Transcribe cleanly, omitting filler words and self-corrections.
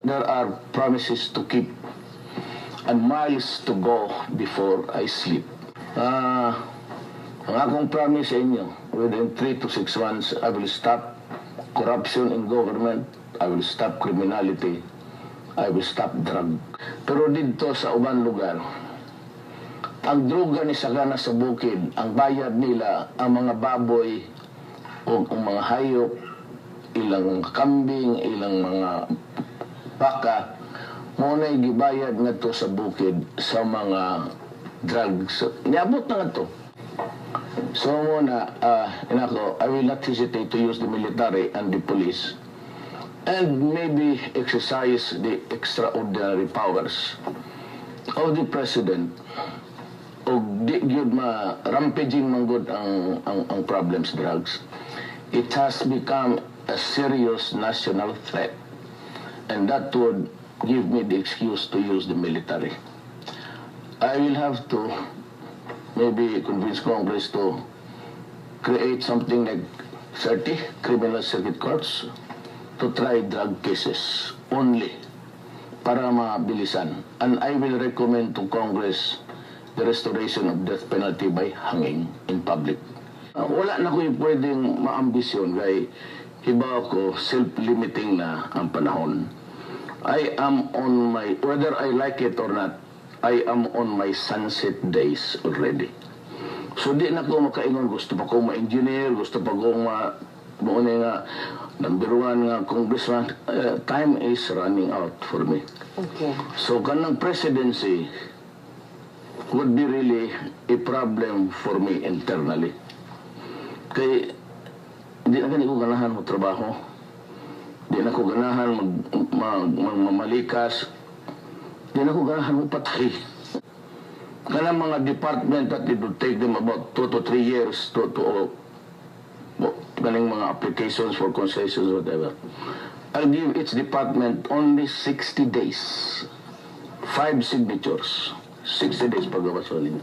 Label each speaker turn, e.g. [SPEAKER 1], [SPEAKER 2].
[SPEAKER 1] There are promises to keep and miles to go before I sleep. Ang akong promise sa inyo, within 3 to 6 months, I will stop corruption in government, I will stop criminality, I will stop drug. Pero dito sa ubang lugar, ang droga ni sagana sa bukid, ang bayad nila, ang mga baboy o ang mga hayop, ilang kambing, ilang mga baka, muna'y gibayad nga to sa bukid sa mga drugs. Niabot na nga to. So muna, I will not hesitate to use the military and the police and maybe exercise the extraordinary powers of the president o di gyud rampaging manggod ang problems drugs. It has become a serious national threat, and that would give me the excuse to use the military. I will have to maybe convince Congress to create something like 30 criminal circuit courts to try drug cases only para mabilisan. And I will recommend to Congress the restoration of death penalty by hanging in public. Wala na ko yung pwedeng maambisyon kay hiba ako self-limiting na ang panahon. I am on my, whether I like it or not, I am on my sunset days already. So di na ko makaingon, gusto pa kong ma-engineer, gusto pa kong mauna nga, number one nga congressman, time is running out for me.
[SPEAKER 2] Okay.
[SPEAKER 1] So kanang presidency would be really a problem for me internally. Kaya di na ko ganahan mo trabaho, di na ko ganahan mamalikas, di na ko ganahan mo patay. Kanang mga department that it would take them about 2 to 3 years to kaning mga applications for concessions, whatever. I'll give each department only 60 days. 5 signatures. 60 days paggawa solid.